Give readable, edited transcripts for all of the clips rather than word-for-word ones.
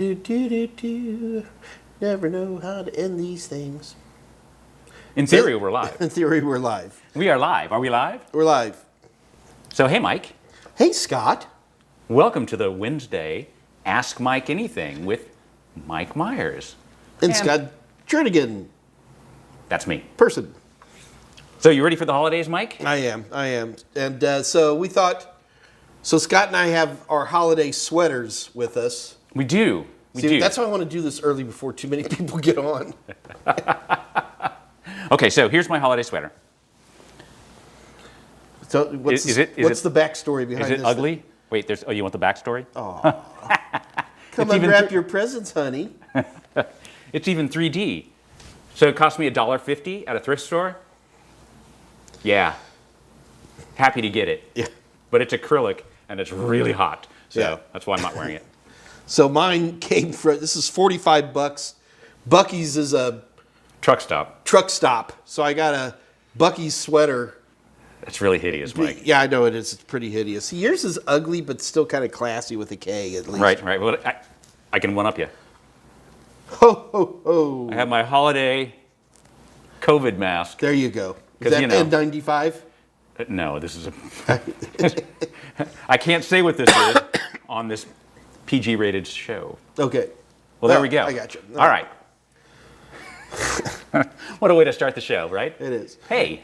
Do, do, do, do. Never know how to end these things. In theory, we're live. In theory, we're live. We are live. Are we live? We're live. So, hey, Mike. Hey, Scott. Welcome to the Wednesday Ask Mike Anything with Mike Meyers. And Scott Jernigan. That's me. Person. So, you ready for the holidays, Mike? I am. And so we thought, so Scott and I have our holiday sweaters with us. We do. We do. That's why I want to do this early before too many people get on. Okay, so here's my holiday sweater. So what's the backstory behind this? Is it ugly? Wait, you want the backstory? Oh. Come unwrap your presents, honey. It's even 3D. So it cost me $1.50 at a thrift store. Yeah. Happy to get it. Yeah. But it's acrylic and it's really hot. So Yeah. that's why I'm not wearing it. So mine came from, this is $45. Bucky's is a Truck stop. truck stop. So I got a Bucky's sweater. It's really hideous, Mike. Yeah, I know it is. It's pretty hideous. Yours is ugly, but still kind of classy with a K at least. Right. Well, I can one-up you. Ho, ho, ho. I have my holiday COVID mask. There you go. Is 'Cause, that you know. N95? No, this is a... I can't say what this is on this PG-rated show. Okay. Well, there we go. I got you. All right. What a way to start the show, right? It is. Hey.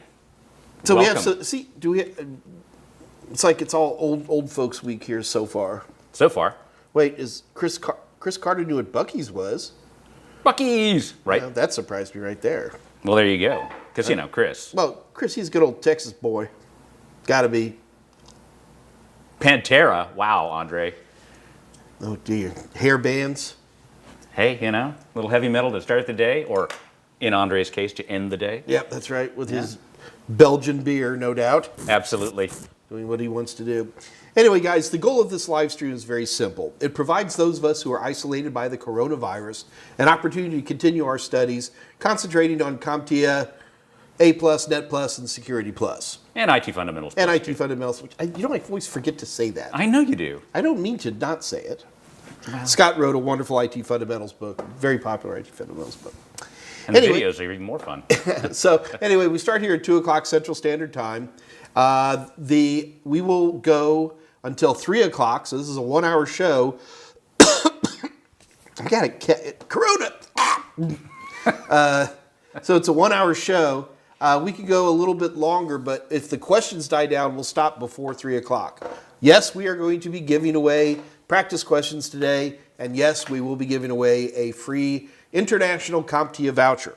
So welcome. It's like it's all old folks week here so far. So far. Wait, is Chris Carter knew what Bucky's was? Bucky's! Right? Well, that surprised me right there. Well, there you go. Because, Chris. Well, Chris, he's a good old Texas boy. Gotta be. Pantera. Wow, Andre. Oh, dear. Hair bands. Hey, a little heavy metal to start the day, or in Andre's case, to end the day. Yep, that's right. With his Belgian beer, no doubt. Absolutely. Doing what he wants to do. Anyway, guys, the goal of this live stream is very simple. It provides those of us who are isolated by the coronavirus an opportunity to continue our studies, concentrating on CompTIA, A+, Net+, and Security+. And IT fundamentals. And IT fundamentals, which I always forget to say that. I know you do. I don't mean to not say it. Wow. Scott wrote a wonderful IT fundamentals book, very popular IT fundamentals book. And the videos are even more fun. So anyway, we start here at 2 o'clock Central Standard Time. We will go until 3 o'clock, so this is a 1-hour show. I got it, Corona! So it's a 1-hour show. We could go a little bit longer, but if the questions die down, we'll stop before 3 o'clock. Yes, we are going to be giving away practice questions today, and yes, we will be giving away a free international CompTIA voucher.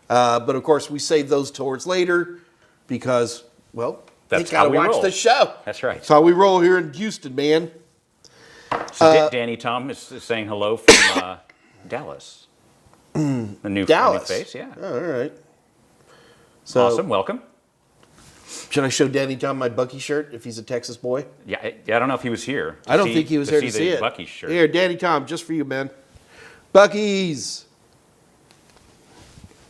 But of course, we save those towards later because, well, That's they gotta how we watch roll. the show. That's right. That's how we roll here in Houston, man. So Danny Tom is saying hello from Dallas. The new Dallas. face, yeah. Oh, all right. So, Awesome, welcome. should I show Danny John my Bucky shirt if he's a Texas boy? Yeah, I don't know if he was here. I don't think he was here to see the it. Bucky's shirt. Here, Danny Tom, just for you, man. Bucky's.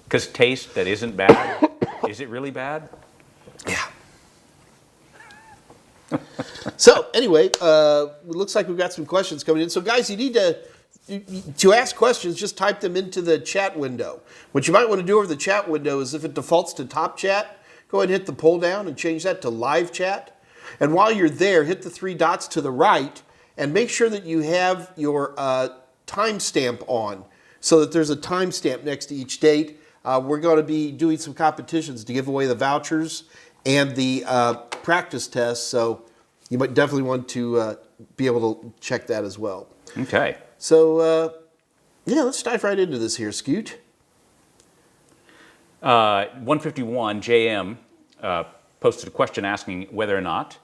Because taste that isn't bad, is it really bad? Yeah. So anyway, it looks like we've got some questions coming in. So guys, you need to ask questions, just type them into the chat window. What you might want to do over the chat window is if it defaults to top chat, go ahead and hit the pull down and change that to live chat. And while you're there, hit the 3 dots to the right and make sure that you have your timestamp on so that there's a timestamp next to each date. We're going to be doing some competitions to give away the vouchers and the practice tests, so you might definitely want to be able to check that as well. Okay. So, let's dive right into this here, Scoot. 151 JM posted a question asking whether or not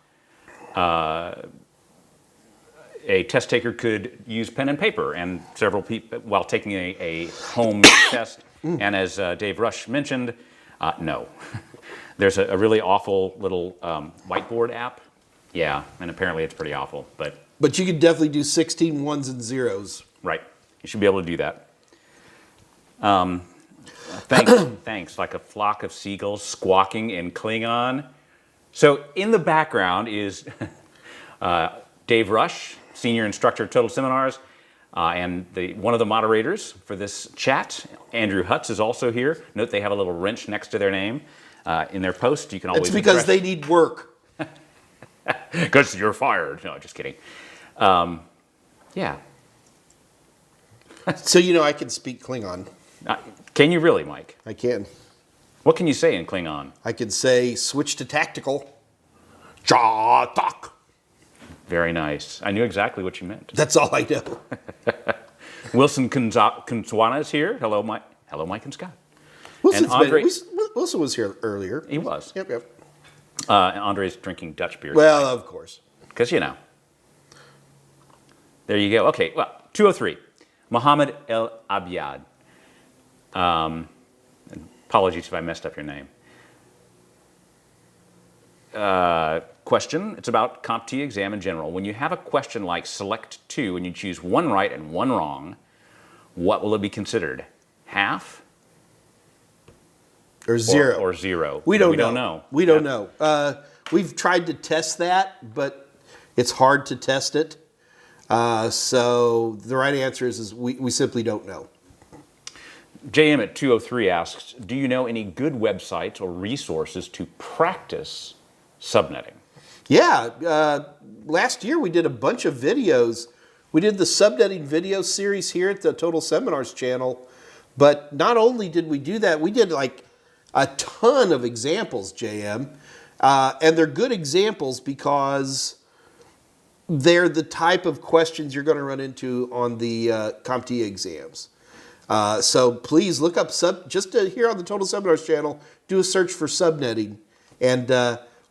a test taker could use pen and paper, and several people while taking a home test. And as Dave Rush mentioned, no. There's a really awful little whiteboard app. Yeah, and apparently it's pretty awful, but you could definitely do 16 ones and zeros. right. You should be able to do that. Thanks, like a flock of seagulls squawking in Klingon. So in the background is Dave Rush, senior instructor at Total Seminars, And one of the moderators for this chat, Andrew Hutz, is also here. Note they have a little wrench next to their name in their post. You can always It's because they need work. Because you're fired. No, just kidding. Yeah. So you know I can speak Klingon. Can you really, Mike? I can. What can you say in Klingon? I can say switch to tactical. Ja tak. Very nice. I knew exactly what you meant. That's all I know. Wilson Kunzwana is here. Hello, Mike. Hello, Mike and Scott. Wilson Andre- was here earlier. He was. Yep. And Andre's drinking Dutch beer. Well, of course. Because, you know. There you go. Okay, well, 203. Mohammed El Abiad. Apologies if I messed up your name. Question. It's about CompTIA exam in general. When you have a question like select 2 and you choose 1 right and 1 wrong, what will it be considered? Half? Or 0. Or 0. We don't know. We don't know. We've tried to test that, but it's hard to test it. So the right answer is we simply don't know. JM at 203 asks, do you know any good websites or resources to practice subnetting? Yeah. Last year we did a bunch of videos. We did the subnetting video series here at the Total Seminars channel. But not only did we do that, we did like a ton of examples, JM. And they're good examples because they're the type of questions you're going to run into on the CompTIA exams. So please look up just here on the Total Seminars channel, do a search for subnetting, and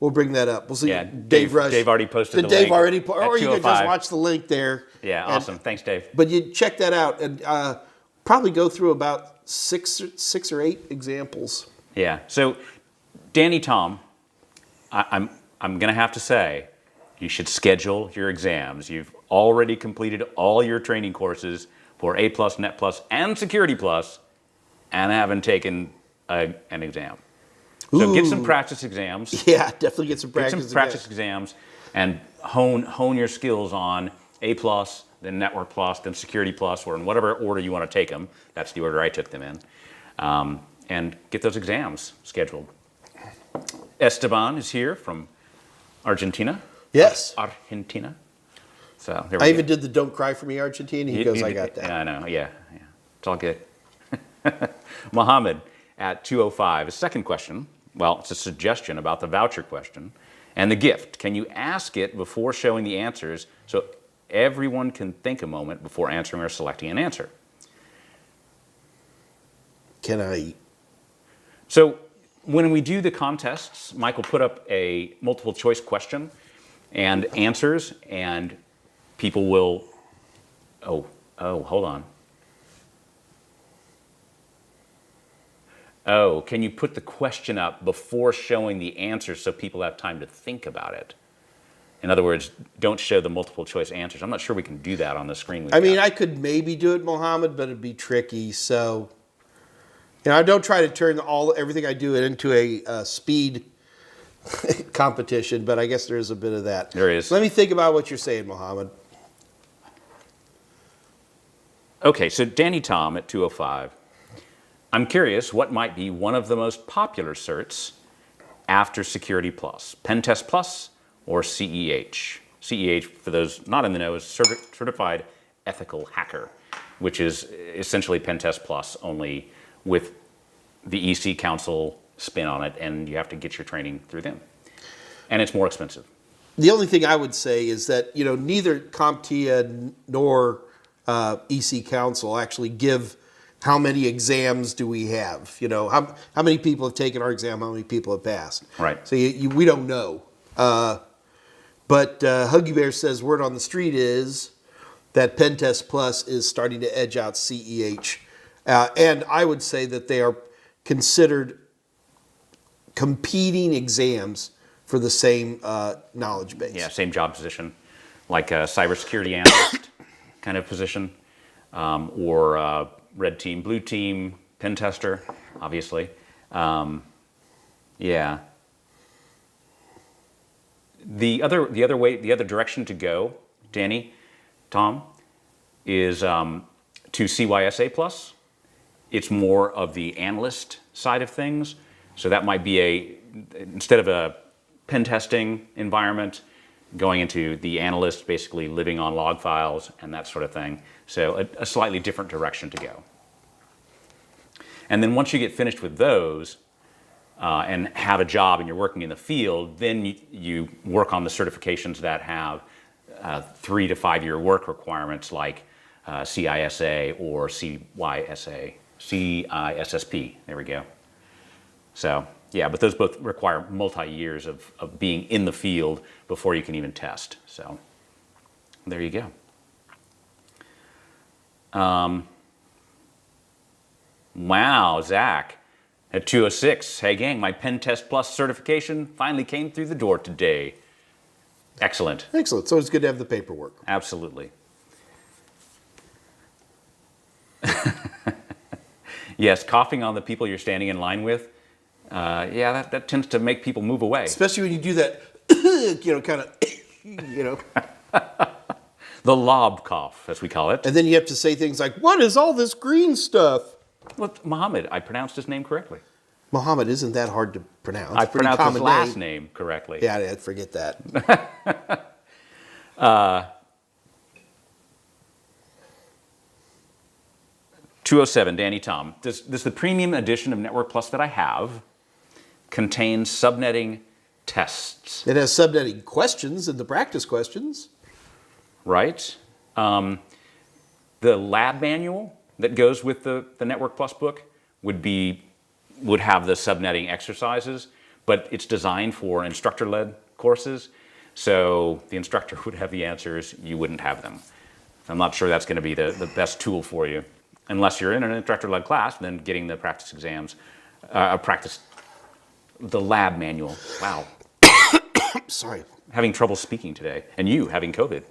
we'll bring that up. We'll see. Yeah, Dave Rush. Dave already posted the Dave link. already, At or you can just 205. watch the link there. Yeah, awesome. Thanks, Dave. But you check that out and probably go through about six or 8 examples. Yeah. So, Danny Tom, I'm going to have to say, you should schedule your exams. You've already completed all your training courses for A+, Net+, and Security+, and haven't taken an exam. So get some practice exams. Yeah, definitely get some practice. Get some practice exams and hone your skills on A+, then Network+, then Security+, or in whatever order you want to take them. That's the order I took them in. And get those exams scheduled. Esteban is here from Argentina. Yes. Argentina. So there we I go. even did the "Don't Cry for Me, Argentina." He goes, "I got that." Yeah, I know. Yeah. It's all good. Mohammed at 205. A second question. Well, it's a suggestion about the voucher question and the gift. Can you ask it before showing the answers so everyone can think a moment before answering or selecting an answer? Can I? So when we do the contests, Mike will put up a multiple choice question and answers, and people will, hold on. Oh, can you put the question up before showing the answer so people have time to think about it? In other words, don't show the multiple choice answers. I'm not sure we can do that on the screen. I mean, I could maybe do it, Mohammed, but it'd be tricky. So, I don't try to turn everything I do into a speed competition, but I guess there is a bit of that. There is. Let me think about what you're saying, Mohammed. Okay, so Danny Tom at 205. I'm curious what might be one of the most popular certs after Security Plus, Pentest Plus or CEH. CEH, for those not in the know, is Certified Ethical Hacker, which is essentially Pentest Plus, only with the EC Council spin on it, and you have to get your training through them. And it's more expensive. The only thing I would say is that, neither CompTIA nor EC Council actually give how many exams do we have. How many people have taken our exam, how many people have passed. Right. So we don't know. But Huggy Bear says word on the street is that Pentest Plus is starting to edge out CEH. And I would say that they are considered competing exams for the same knowledge base. Yeah, same job position, like a cybersecurity analyst kind of position, or red team, blue team, pen tester, obviously. Yeah. The other direction to go, Danny, Tom, is to CYSA Plus. It's more of the analyst side of things. So that might be instead of a pen testing environment, going into the analyst, basically living on log files and that sort of thing. So a slightly different direction to go. And then once you get finished with those and have a job and you're working in the field, then you work on the certifications that have 3 to 5 year work requirements like CISA or CISSP. There we go. So yeah, but those both require multi-years of being in the field before you can even test. So there you go. Wow, Zach at 206. Hey gang, my Pen Test Plus certification finally came through the door today. Excellent. Excellent. So it's good to have the paperwork. Absolutely. Yes, coughing on the people you're standing in line with. Yeah, that tends to make people move away. Especially when you do that, kind of, The lob cough, as we call it. And then you have to say things like, what is all this green stuff? Well, Muhammad, I pronounced his name correctly. Muhammad isn't that hard to pronounce. I pronounced his last name correctly. Yeah, I'd forget that. 207, Danny Tom. Does the premium edition of Network Plus that I have contain subnetting tests? It has subnetting questions and the practice questions. Right. The lab manual that goes with the Network Plus book would have the subnetting exercises, but it's designed for instructor-led courses. So the instructor would have the answers, you wouldn't have them. I'm not sure that's going to be the best tool for you. Unless you're in an instructor-led class, then getting the practice exams, the lab manual. Wow. Sorry. Having trouble speaking today, and you having COVID.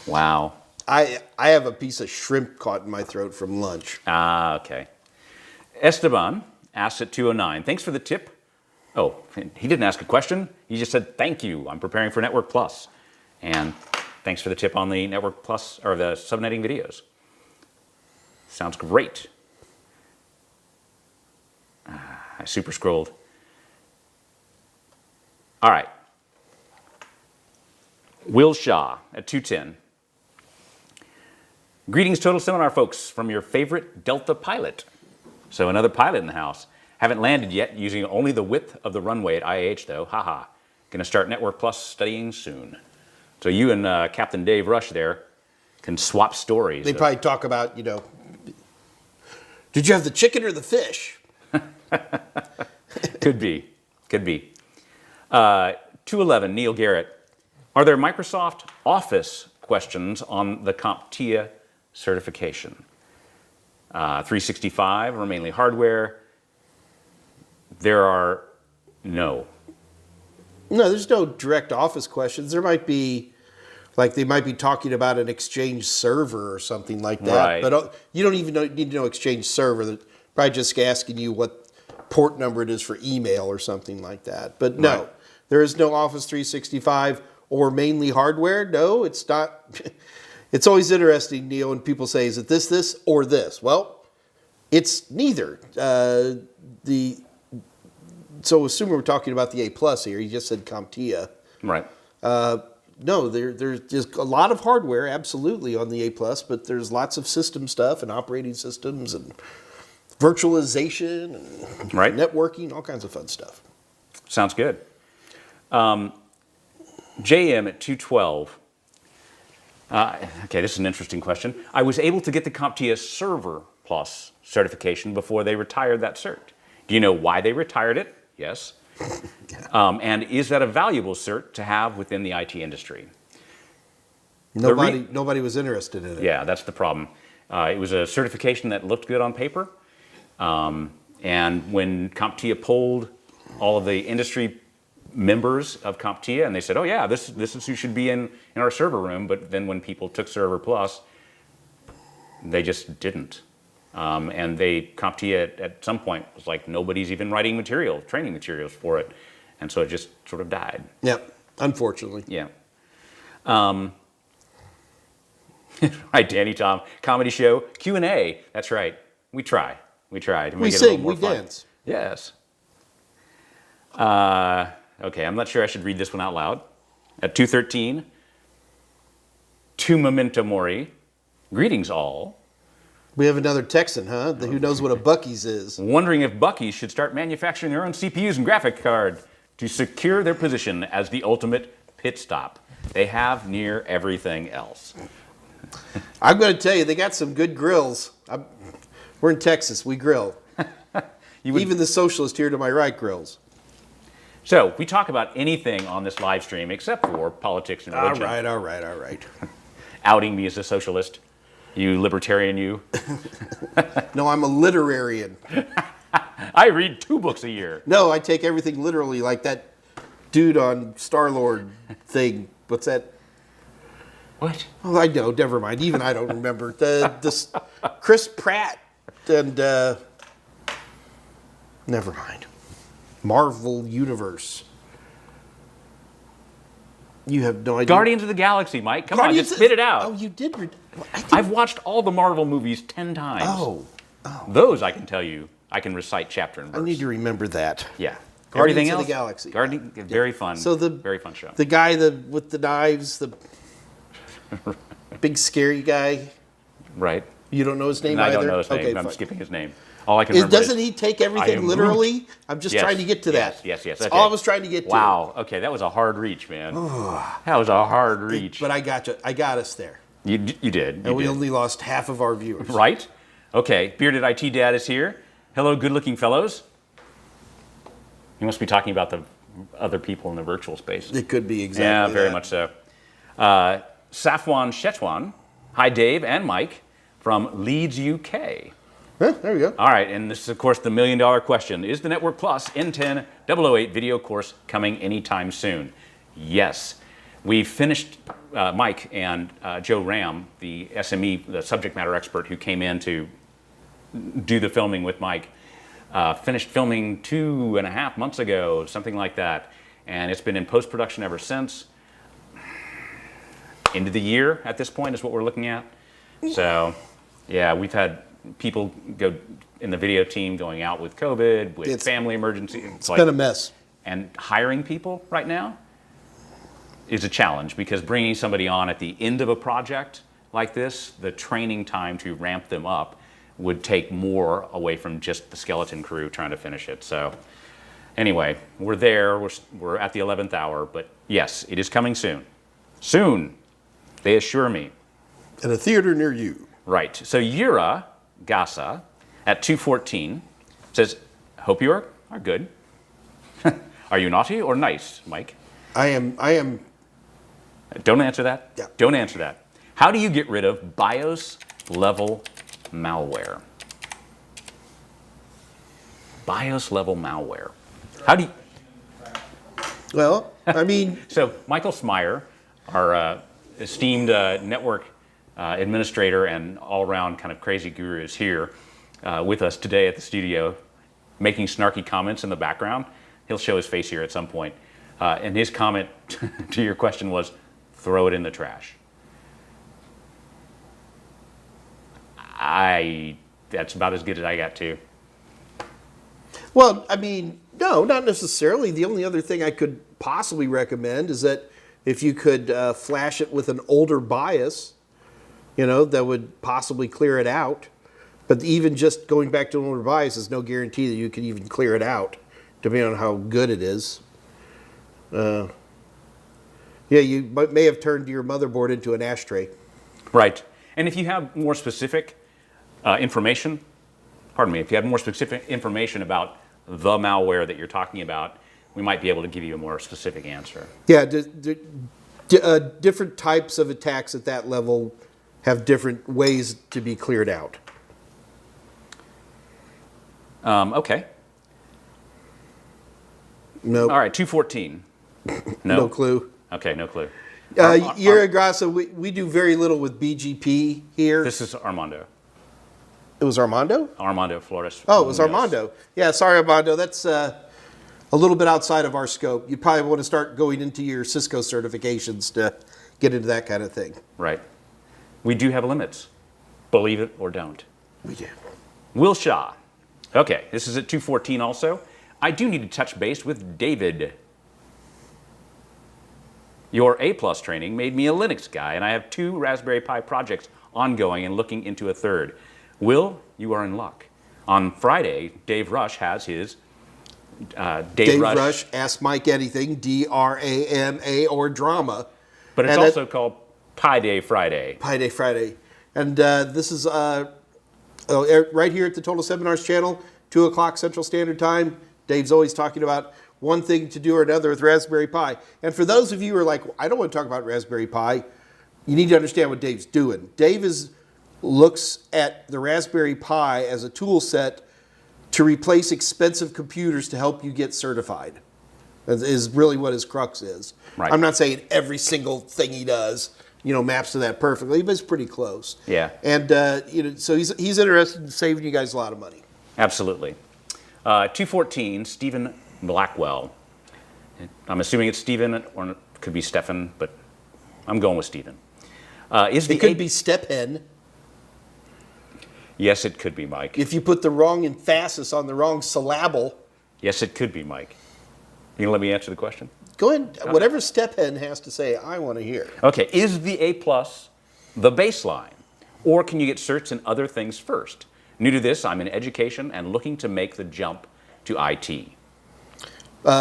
Wow. I have a piece of shrimp caught in my throat from lunch. Ah, okay. Esteban asked at 209, thanks for the tip. Oh, he didn't ask a question. He just said, thank you. I'm preparing for Network Plus. And thanks for the tip on the Network Plus, or the subnetting videos. Sounds great. I super scrolled. All right. Will Shaw at 210. Greetings, Total Seminar folks, from your favorite Delta pilot. So another pilot in the house. Haven't landed yet, using only the width of the runway at IAH though. Haha. Gonna start Network Plus studying soon. So you and Captain Dave Rush there can swap stories. They probably talk about, did you have the chicken or the fish? Could be. 211, Neil Garrett. Are there Microsoft Office questions on the CompTIA certification? 365 are mainly hardware. There are no. No, there's no direct Office questions. There might be, they might be talking about an Exchange server or something like that. Right. But you don't even need to know Exchange server. They're probably just asking you what port number it is for email or something like that. But no, Right. There is no Office 365 or mainly hardware. No, it's not. It's always interesting, Neil, when people say, is it this, or this? Well, it's neither. So assume we're talking about the A+ here. You just said CompTIA. Right. No, there's just a lot of hardware, absolutely, on the A+, but there's lots of system stuff and operating systems and virtualization and Right. networking, all kinds of fun stuff. Sounds good. JM at 212. Okay, this is an interesting question. I was able to get the CompTIA Server Plus certification before they retired that cert. Do you know why they retired it? Yes. And is that a valuable cert to have within the IT industry? Nobody was interested in it. Yeah, that's the problem. It was a certification that looked good on paper. And when CompTIA polled all of the industry members of CompTIA, and they said, oh yeah, this is who should be in our server room, but then when people took Server Plus, they just didn't. And CompTIA at some point was like, nobody's even writing training materials for it. And so it just sort of died. Yep. Unfortunately. Yeah. Right, Danny Tom, comedy show, Q&A. That's right. We try. We try to make We it a little sing, more we fun. dance. Yes. Okay, I'm not sure I should read this one out loud. At 2:13, to Memento Mori, greetings all. We have another Texan, huh? Who knows what a Buc-ee's is? Wondering if Buc-ee's should start manufacturing their own CPUs and graphic card to secure their position as the ultimate pit stop. They have near everything else. I'm going to tell you, they got some good grills. We're in Texas. We grill. Even the socialist here to my right grills. So we talk about anything on this live stream except for politics and religion. All right. Outing me as a socialist. You libertarian, you. No, I'm a literarian. I read 2 books a year. No, I take everything literally, like that dude on Star-Lord thing. What's that? What? Oh, I know. Never mind. Even I don't remember. This Chris Pratt and never mind. Marvel Universe. You have no idea. Guardians of the Galaxy, Mike. Come on, just spit it out. Oh, you did. I've watched all the Marvel movies 10 times. Oh. Those I can tell you. I can recite chapter and verse. I need to remember that. Yeah. Guardians Everything of else? the Galaxy. Very fun. So very fun show. The guy with the knives, the big scary guy. Right. You don't know his name And I either? don't know his name. Okay, I'm fine. skipping his name. All I can remember Doesn't he take everything literally? I'm just Yes, trying to get to that. Yes. That's Okay. all I was trying to get to. Wow. Okay, that was a hard reach, man. That was a hard reach. But I got you. I got us there. You did. And we only lost half of our viewers. Right? Okay. Bearded IT Dad is here. Hello, good-looking fellows. You must be talking about the other people in the virtual space. It could be exactly Yeah, very that. much so. Safwan Shetwan. Hi, Dave and Mike from Leeds, UK. Huh, there we go. All right, and this is, of course, the million-dollar question. Is the Network Plus N10 008 video course coming anytime soon? Yes. We've finished, Mike and Joe Ram, the SME, the subject matter expert who came in to do the filming with Mike, finished filming 2.5 months ago, something like that. And it's been in post-production ever since. End of the year at this point is what we're looking at. So, yeah, we've had people go in the video team going out with COVID, with family emergency. It's been a mess. And hiring people right now is a challenge because bringing somebody on at the end of a project like this, the training time to ramp them up would take more away from just the skeleton crew trying to finish it. So anyway, we're there. We're at the 11th hour. But yes, it is coming soon. Soon, they assure me. In a theater near you. Right. So Yura Gasa at 2:14 says, hope you are good. Are you naughty or nice, Mike? I am. Don't answer that. Yeah. Don't answer that. How do you get rid of BIOS level malware? BIOS level malware. How do you... Well, I mean... So Michael Smyer, our esteemed network administrator and all-around kind of crazy guru is here with us today at the studio, making snarky comments in the background. He'll show his face here at some point. And his comment to your question was, throw it in the trash. That's about as good as I got too. Well, I mean, no, not necessarily. The only other thing I could possibly recommend is that if you could flash it with an older BIOS, that would possibly clear it out. But even just going back to an older BIOS is no guarantee that you can even clear it out, depending on how good it is. Yeah, you may have turned your motherboard into an ashtray. Right. And if you have more specific information, if you have more specific information about the malware that you're talking about, we might be able to give you a more specific answer. Yeah, different types of attacks at that level have different ways to be cleared out. Okay. Nope. All right, 214. No? No clue. Okay, no clue. Yura Grassa, we do very little with BGP here. This is Armando. It was Armando? Armando Flores. Oh, it was Armando. Yeah, sorry, Armando. That's a little bit outside of our scope. You probably want to start going into your Cisco certifications to get into that kind of thing. Right. We do have limits, believe it or don't. We do. Will Shaw. Okay, this is at 2:14 also. I do need to touch base with David. Your A+ training made me a Linux guy, and I have 2 Raspberry Pi projects ongoing and looking into a third. Will, you are in luck. On Friday, Dave Rush has his Dave Rush, Ask Mike Anything, DRAMA or drama. But it's and also called Pi Day Friday. Pi Day Friday. And this is right here at the Total Seminars channel, 2 o'clock Central Standard Time. Dave's always talking about one thing to do or another with Raspberry Pi. And for those of you who are like, I don't want to talk about Raspberry Pi, you need to understand what Dave's doing. Dave looks at the Raspberry Pi as a tool set to replace expensive computers to help you get certified. That is really what his crux is. Right. I'm not saying every single thing he does, maps to that perfectly, but it's pretty close. Yeah. And so he's interested in saving you guys a lot of money. Absolutely. 2:14, Stephen Blackwell. I'm assuming it's Stephen, or it could be Stefan, but I'm going with Stephen. It could be Stephen. Yes, it could be, Mike. If you put the wrong emphasis on the wrong syllable. Yes, it could be, Mike. You gonna let me answer the question? Go ahead. Whatever Stephen has to say, I want to hear. Okay, is the A+ the baseline? Or can you get certs in other things first? New to this, I'm in education and looking to make the jump to IT.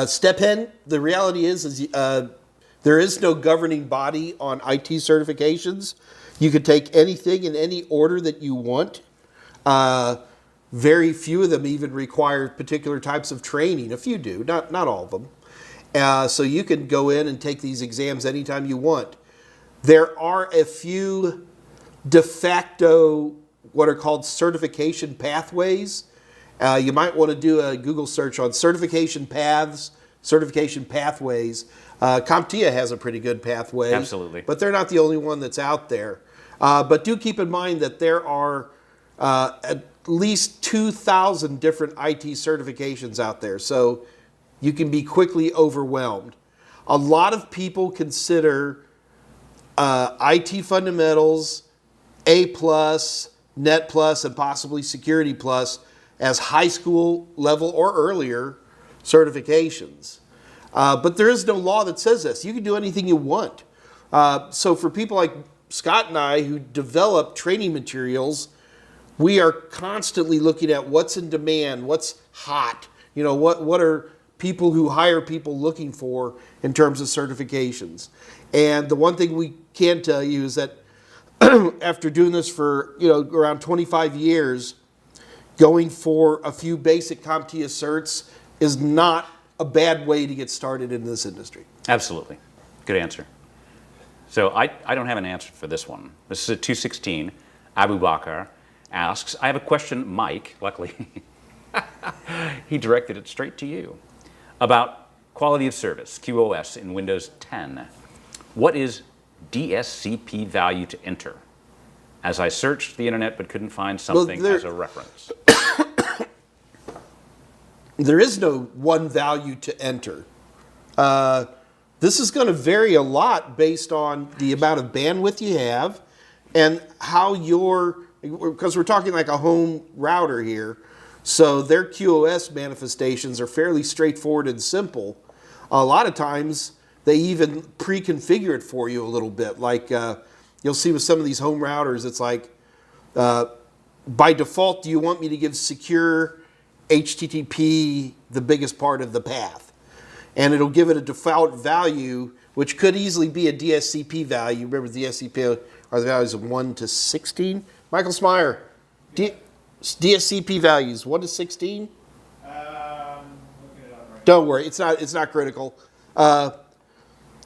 Stephen, the reality is there is no governing body on IT certifications. You could take anything in any order that you want. Very few of them even require particular types of training. A few do, not all of them. So you can go in and take these exams anytime you want. There are a few de facto, what are called certification pathways. You might want to do a Google search on certification paths, certification pathways. CompTIA has a pretty good pathway. Absolutely. But they're not the only one that's out there. But do keep in mind that there are at least 2,000 different IT certifications out there. So you can be quickly overwhelmed. A lot of people consider IT fundamentals, A+, Net Plus, and possibly Security Plus as high school level or earlier certifications. But there is no law that says this. You can do anything you want. So for people like Scott and I who develop training materials, we are constantly looking at what's in demand, what's hot, what are people who hire people looking for in terms of certifications. And the one thing we can tell you is that after doing this for around 25 years, going for a few basic CompTIA certs is not a bad way to get started in this industry. Absolutely. Good answer. So I don't have an answer for this one. This is at 2:16. Abu Bakr asks, I have a question, Mike, luckily. He directed it straight to you. About quality of service, QoS in Windows 10. What is DSCP value to enter? As I searched the internet but couldn't find something as a reference. There is no one value to enter. This is going to vary a lot based on the amount of bandwidth you have and how because we're talking like a home router here, so their QoS manifestations are fairly straightforward and simple. A lot of times they even pre-configure it for you a little bit. Like you'll see with some of these home routers, it's like, by default, do you want me to give secure HTTP the biggest part of the path? And it'll give it a default value, which could easily be a DSCP value. Remember, DSCP are the values of 1 to 16. Michael Smyer, DSCP values 1 to 16. Don't worry, it's not critical.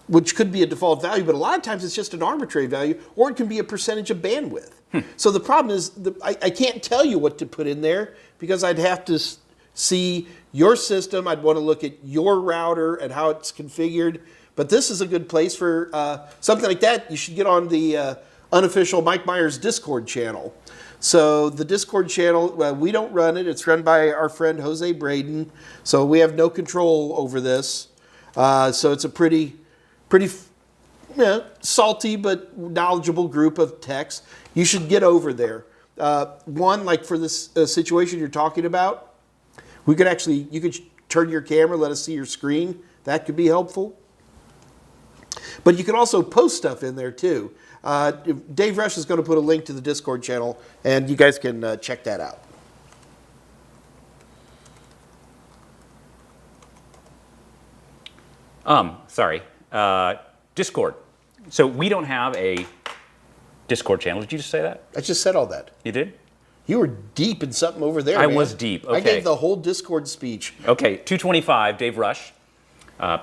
Which could be a default value, but a lot of times it's just an arbitrary value, or it can be a percentage of bandwidth. So the problem is, I can't tell you what to put in there because I'd have to see your system. I'd want to look at your router and how it's configured. But this is a good place for something like that. You should get on the unofficial Mike Meyers Discord channel. So the Discord channel, we don't run it. It's run by our friend Jose Braden. So we have no control over this. So it's a pretty salty but knowledgeable group of techs. You should get over there. One, like for this situation you're talking about, you could turn your camera, let us see your screen. That could be helpful. But you can also post stuff in there too. Dave Rush is going to put a link to the Discord channel, and you guys can check that out. Sorry. Discord. So we don't have a Discord channel. Did you just say that? I just said all that. You did? You were deep in something over there, I man. was deep. Okay. I gave the whole Discord speech. Okay, 225, Dave Rush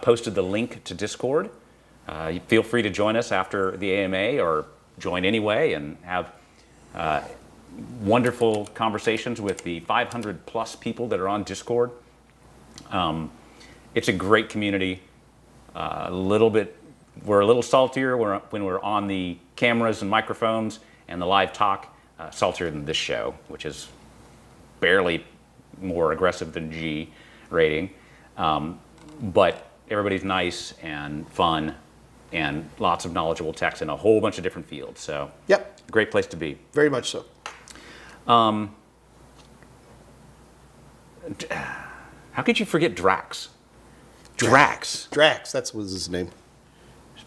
posted the link to Discord. Feel free to join us after the AMA or join anyway and have wonderful conversations with the 500 plus people that are on Discord. It's a great community. We're a little saltier when we're on the cameras and microphones and the live talk, saltier than this show, which is barely more aggressive than G rating. But everybody's nice and fun and lots of knowledgeable techs in a whole bunch of different fields. So, yep, great place to be. Very much so. How could you forget Drax? Drax, that was his name.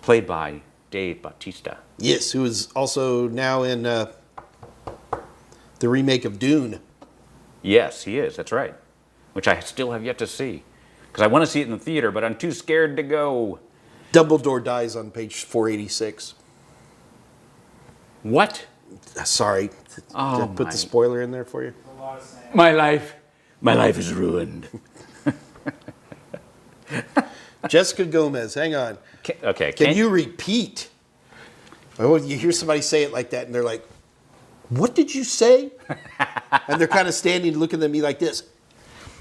played by Dave Bautista. Yes, who is also now in the remake of Dune. Yes, he is. That's right. Which I still have yet to see. Because I want to see it in the theater, but I'm too scared to go. Dumbledore dies on page 486. What? Sorry. Did I put the spoiler in there for you? My life is ruined. Jessica Gomez, hang on. Okay. Can you repeat? Oh, you hear somebody say it like that, and they're like, "What did you say?" And they're kind of standing, looking at me like this.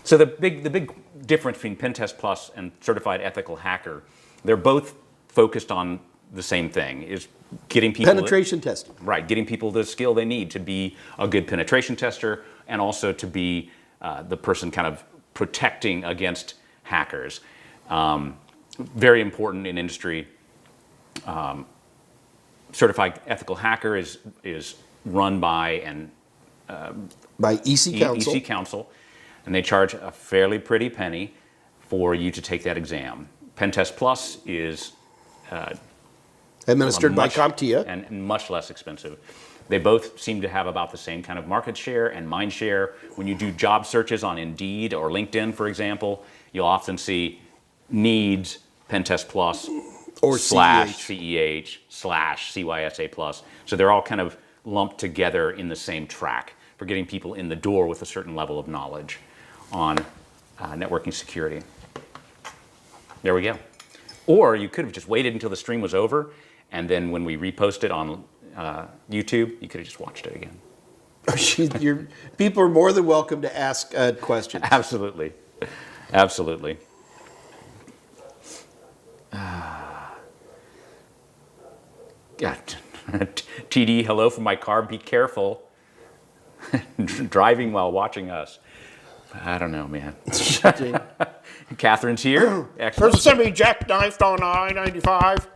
So the big difference between Pentest Plus and Certified Ethical Hacker, they're both focused on the same thing: is getting people penetration testing. Right, getting people the skill they need to be a good penetration tester, and also to be the person kind of protecting against hackers. Very important in industry. Certified Ethical Hacker is run by EC Council. EC Council, and they charge a fairly pretty penny for you to take that exam. Pentest Plus is administered by CompTIA and much less expensive. They both seem to have about the same kind of market share and mind share. When you do job searches on Indeed or LinkedIn, for example, you'll often see needs Pentest Plus or /CEH /CYSA Plus. So they're all kind of lumped together in the same track for getting people in the door with a certain level of knowledge on networking security. There we go. Or you could have just waited until the stream was over, and then when we repost it on YouTube, you could have just watched it again. People are more than welcome to ask questions. Absolutely. Absolutely. TD, hello from my car. Be careful. Driving while watching us. I don't know, man. Catherine's here. Person sent me jackknifed on I-95.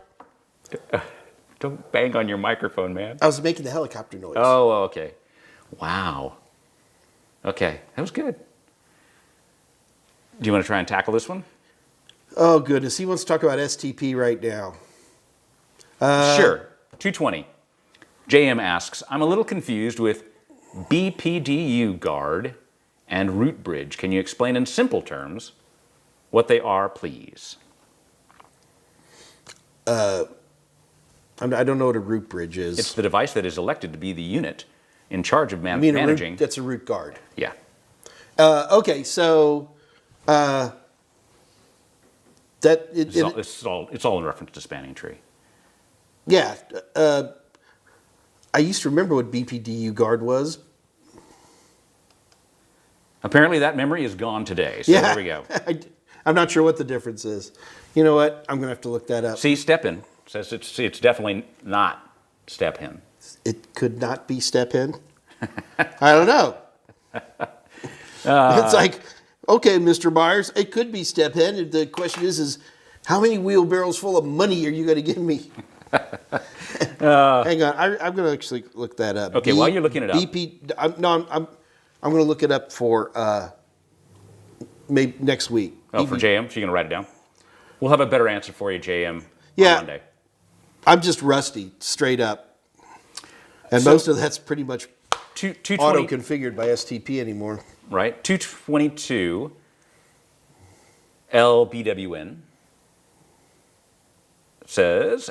Don't bang on your microphone, man. I was making the helicopter noise. Oh, okay. Wow. Okay, that was good. Do you want to try and tackle this one? Oh, goodness. He wants to talk about STP right now. Sure. 220. JM asks, I'm a little confused with BPDU guard and root bridge. Can you explain in simple terms what they are, please? I don't know what a root bridge is. It's the device that is elected to be the unit in charge of managing. That's a root guard. Yeah. Okay, so It's all in reference to spanning tree. Yeah. I used to remember what BPDU guard was. Apparently that memory is gone today, so there we go. I'm not sure what the difference is. You know what? I'm going to have to look that up. See, step-in says it's definitely not step-in. It could not be step-in? I don't know. It's like, okay, Mr. Meyers, it could be step hen. The question is how many wheelbarrows full of money are you going to give me? Hang on, I'm going to actually look that up. Okay, while you're looking it up. I'm going to look it up for maybe next week. Oh, for JM? So you're going to write it down? We'll have a better answer for you, JM, on Monday. I'm just rusty, straight up. And most of that's pretty much auto-configured by STP anymore. Right, 222 LBWN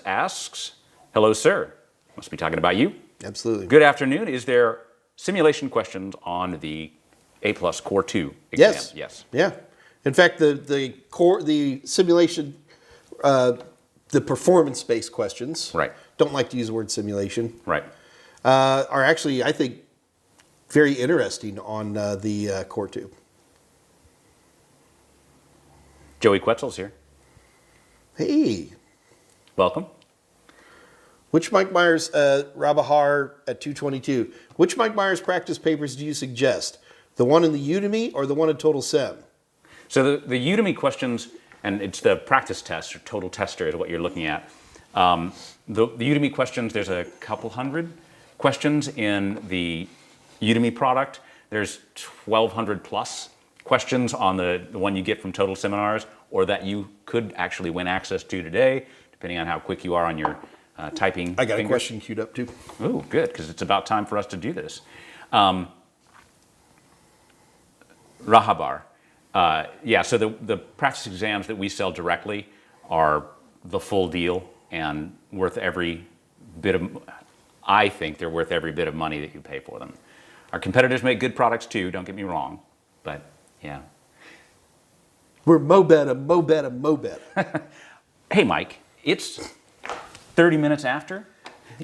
asks, hello, sir. Must be talking about you. Absolutely. Good afternoon. Is there simulation questions on the A+ Core 2 exam? Yes. Yes. Yeah. In fact, the simulation, the performance-based questions, Right. don't like to use the word simulation, Right. are actually, I think, very interesting on the Core 2. Joey Quetzal's here. Hey. Welcome. Which Mike Meyers, Rabahar at 222, which Mike Meyers practice papers do you suggest? The one in the Udemy or the one in Total Sem? So the Udemy questions, and it's the practice test, or total tester is what you're looking at. The Udemy questions, there's a couple hundred questions in the Udemy product. There's 1,200 plus questions on the one you get from Total Seminars, or that you could actually win access to today, depending on how quick you are on your typing. I got fingers. a question queued up too. Oh, good, because it's about time for us to do this. Rahabar. Yeah, so the practice exams that we sell directly are the full deal and worth every bit of, I think they're worth every bit of money that you pay for them. Our competitors make good products too, don't get me wrong, but yeah. We're mo better. Hey, Mike, it's 30 minutes after.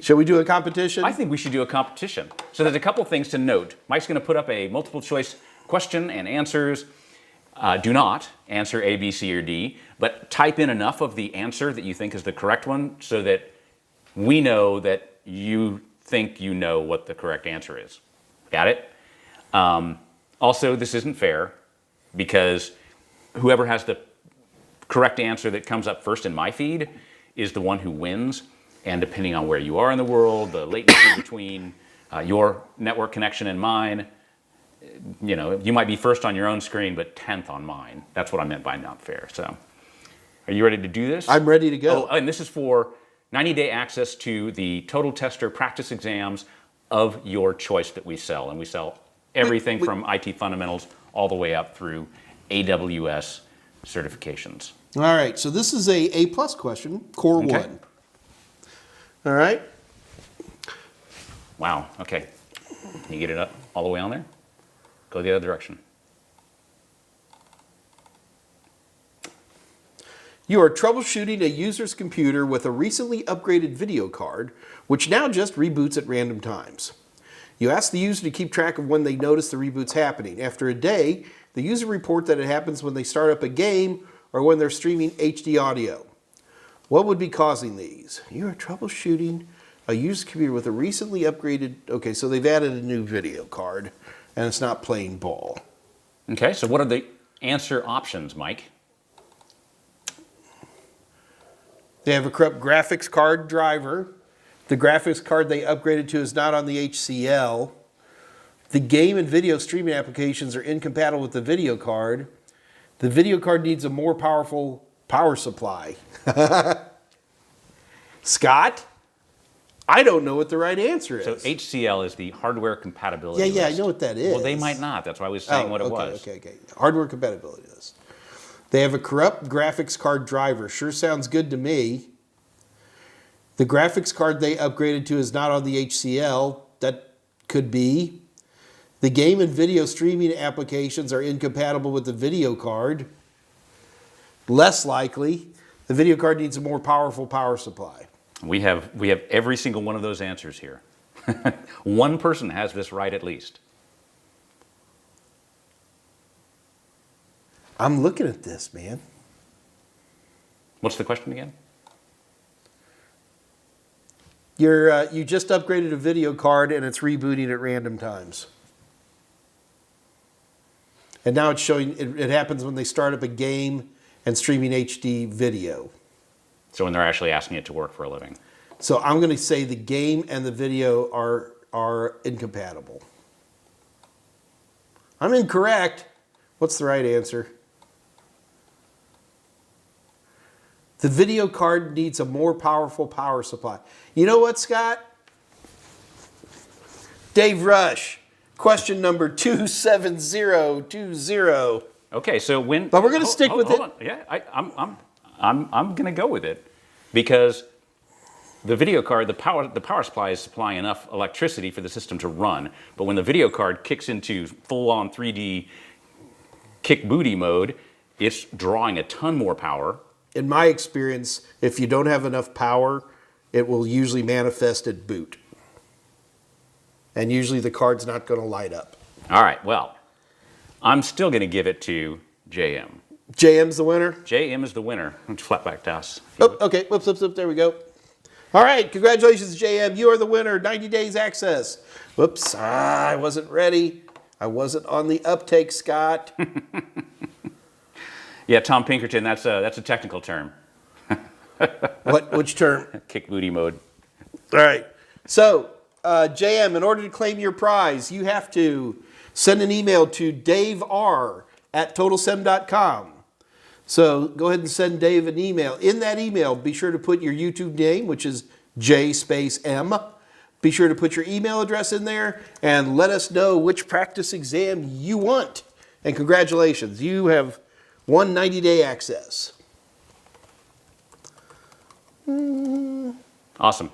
Shall we do a competition? I think we should do a competition. So there's a couple things to note. Mike's going to put up a multiple choice question and answers. Do not answer A, B, C, or D, but type in enough of the answer that you think is the correct one so that we know that you think you know what the correct answer is. Got it? Also, this isn't fair because whoever has the correct answer that comes up first in my feed is the one who wins. And depending on where you are in the world, the latency between your network connection and mine, you know, you might be first on your own screen, but 10th on mine. That's what I meant by not fair. So, are you ready to do this? I'm ready to go. Oh, and this is for 90-day access to the Total Tester practice exams of your choice that we sell. And we sell everything from IT fundamentals all the way up through AWS certifications. All right, so this is a plus question, Core 1. All right. Wow, okay. Can you get it up all the way on there? Go the other direction. You are troubleshooting a user's computer with a recently upgraded video card, which now just reboots at random times. You ask the user to keep track of when they notice the reboot's happening. After a day, the user reports that it happens when they start up a game or when they're streaming HD audio. What would be causing these? You are troubleshooting a user's computer with a recently upgraded... Okay, so they've added a new video card, and it's not playing ball. Okay, so what are the answer options, Mike? They have a corrupt graphics card driver. The graphics card they upgraded to is not on the HCL. The game and video streaming applications are incompatible with the video card. The video card needs a more powerful power supply. Scott? I don't know what the right answer is. So HCL is the hardware compatibility Yeah, list. I know what that is. Well, they might not. That's why I was saying what it was. Okay. Hardware compatibility list. They have a corrupt graphics card driver. Sure sounds good to me. The graphics card they upgraded to is not on the HCL. That could be. The game and video streaming applications are incompatible with the video card. Less likely. The video card needs a more powerful power supply. We have every single one of those answers here. One person has this right at least. I'm looking at this, man. What's the question again? You just upgraded a video card and it's rebooting at random times. And now it's showing, it happens when they start up a game and streaming HD video. So when they're actually asking it to work for a living. So I'm going to say the game and the video are incompatible. I'm incorrect. What's the right answer? The video card needs a more powerful power supply. You know what, Scott? Dave Rush, question number 27020. Okay, so when... But we're going to stick with it. Hold on. Yeah, I'm going to go with it because the video card, the power supply is supplying enough electricity for the system to run. But when the video card kicks into full-on 3D kick booty mode, it's drawing a ton more power. In my experience, if you don't have enough power, it will usually manifest at boot. And usually the card's not going to light up. All right, well, I'm still going to give it to JM. JM's the winner? JM is the winner. It's flat back to us. Oh, okay, whoops, there we go. All right, congratulations, JM. You are the winner, 90 days access. Whoops, I wasn't ready. I wasn't on the uptake, Scott. Yeah, Tom Pinkerton, that's a technical term. Which term? Kick booty mode. All right. So, JM, in order to claim your prize, you have to send an email to daver@totalsem.com. So go ahead and send Dave an email. In that email, be sure to put your YouTube name, which is J_M. Be sure to put your email address in there and let us know which practice exam you want. And congratulations, you have won 90-day access. Awesome.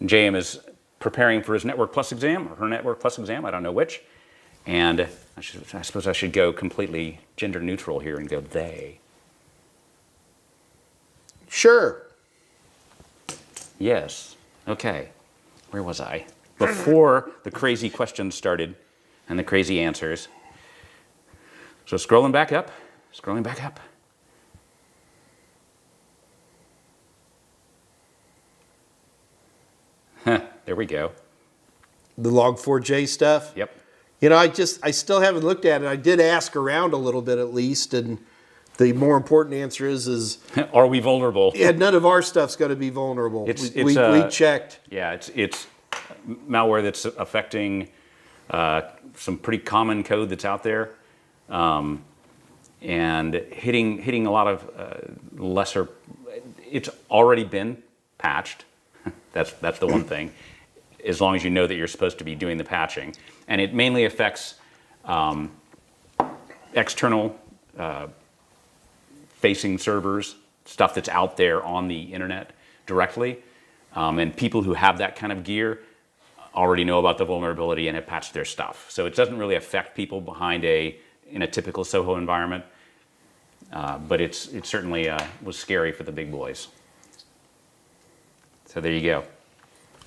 JM is preparing for his Network Plus exam, or her Network Plus exam, I don't know which. And I suppose I should go completely gender neutral here and go they. Sure. Yes. Okay. Where was I? Before the crazy questions started and the crazy answers. So scrolling back up. There we go. The Log4j stuff? Yep. You know, I still haven't looked at it. I did ask around a little bit at least, and the more important answer is Are we vulnerable? yeah, none of our stuff's going to be vulnerable. We checked. Yeah, it's malware that's affecting some pretty common code that's out there, and hitting a lot of lesser. It's already been patched. That's the one thing. As long as you know that you're supposed to be doing the patching, and it mainly affects external facing servers, stuff that's out there on the internet directly, and people who have that kind of gear already know about the vulnerability and have patched their stuff. So it doesn't really affect people in a typical Soho environment, but it certainly was scary for the big boys. So there you go.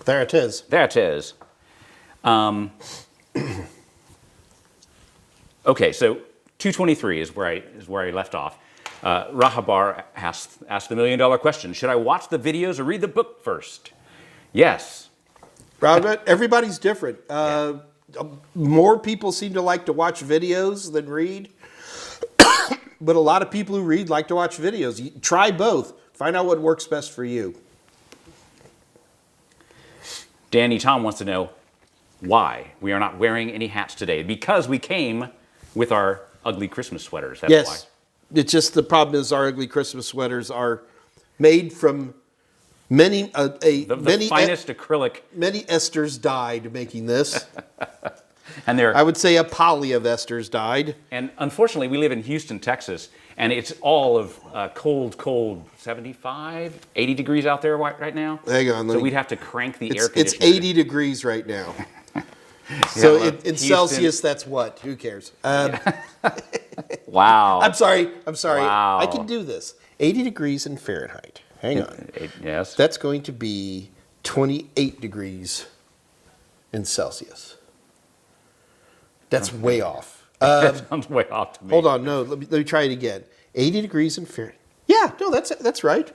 There it is. There it is. Okay, so 223 is where I left off. Rahabar asked the million-dollar question: should I watch the videos or read the book first? Yes. Robert, everybody's different. More people seem to like to watch videos than read, but a lot of people who read like to watch videos. You try both. Find out what works best for you. Danny Tom wants to know why we are not wearing any hats today. Because we came with our ugly Christmas sweaters. That's yes. why. It's just the problem is our ugly Christmas sweaters are made from many finest acrylic. Many esters died making this. And I would say a poly of esters died. And unfortunately, we live in Houston, Texas, and it's all of cold 75, 80 degrees out there right now. Hang on. So we'd have to crank the air conditioner. It's 80 degrees right now. So in Celsius, that's what? Who cares? Wow. I'm sorry. Wow. I can do this. 80 degrees in Fahrenheit. Hang on. Yes. That's going to be 28 degrees in Celsius. That's way off. That sounds way off to me. Hold on. No, let me try it again. 80 degrees in Fahrenheit. Yeah, no, that's right.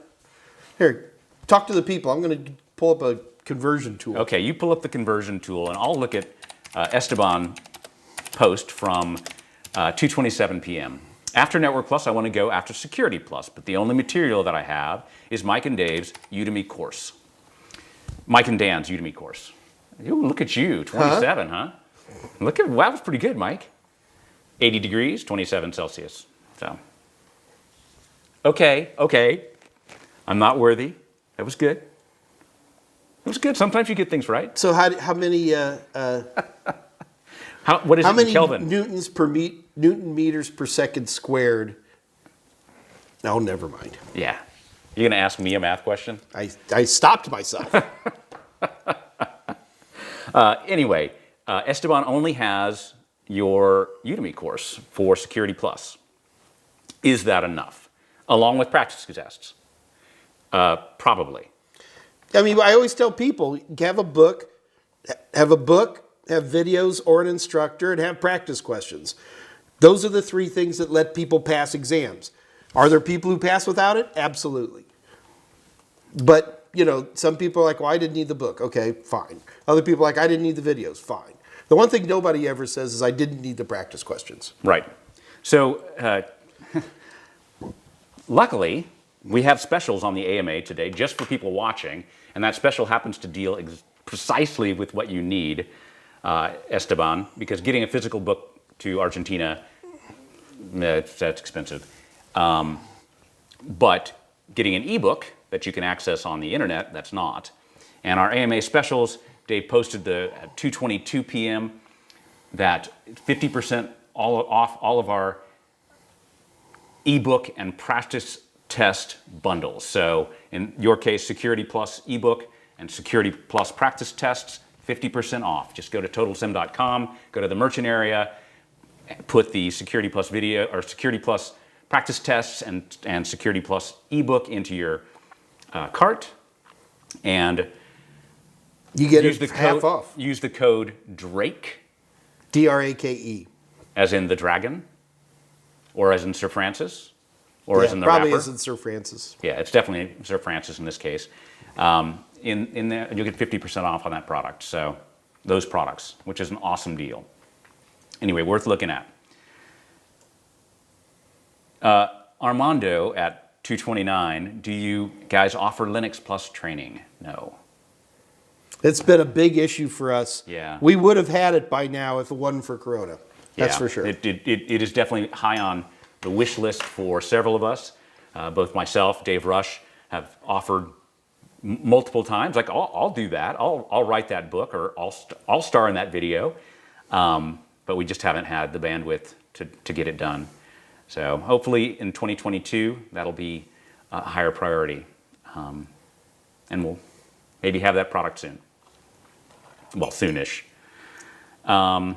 Here, talk to the people. I'm going to pull up a conversion tool. Okay, you pull up the conversion tool, and I'll look at Esteban post from 2:27 p.m. After Network Plus, I want to go after Security Plus, but the only material that I have is Mike and Dave's Udemy course. Mike and Dan's Udemy course. Ooh, look at you, 27, huh? Look at, wow, that was pretty good, Mike. 80 degrees, 27 Celsius. So, okay. I'm not worthy. That was good. It was good. Sometimes you get things right. So how many What is how it many in Kelvin? Newton meters per second squared? Oh, never mind. Yeah. You're going to ask me a math question? I stopped myself. Anyway, Esteban only has your Udemy course for Security Plus. Is that enough? Along with practice tests? Probably. I mean, I always tell people, have a book, have videos or an instructor, and have practice questions. Those are the three things that let people pass exams. Are there people who pass without it? Absolutely. But, some people are like, well, I didn't need the book. Okay, fine. Other people are like, I didn't need the videos. Fine. The one thing nobody ever says is I didn't need the practice questions. Right. So, luckily, we have specials on the AMA today just for people watching, and that special happens to deal precisely with what you need, Esteban, because getting a physical book to Argentina, that's expensive. But getting an ebook that you can access on the internet, that's not. And our AMA specials, Dave posted at 2:22 p.m. that 50% off all of our ebook and practice test bundles. So in your case, Security Plus ebook and Security Plus practice tests, 50% off. Just go to TotalSim.com, go to the merchant area, put the Security Plus video or Security Plus practice tests and Security Plus ebook into your cart, and you get it half off. Use the code DRAKE. DRAKE. As in the dragon, or as in Sir Francis, or as in the probably rapper. As in Sir Francis. Yeah, it's definitely Sir Francis in this case. In there, you'll get 50% off on that product. So those products, which is an awesome deal. Anyway, worth looking at. Armando at 229, do you guys offer Linux Plus training? No. It's been a big issue for us. Yeah. We would have had it by now if it wasn't for Corona. That's Yeah, for sure. It is definitely high on the wish list for several of us. Both myself, Dave Rush, have offered multiple times. Like, I'll do that. I'll write that book, or I'll star in that video. But we just haven't had the bandwidth to get it done. So hopefully in 2022, that'll be a higher priority. And we'll maybe have that product soon. Well, soonish. I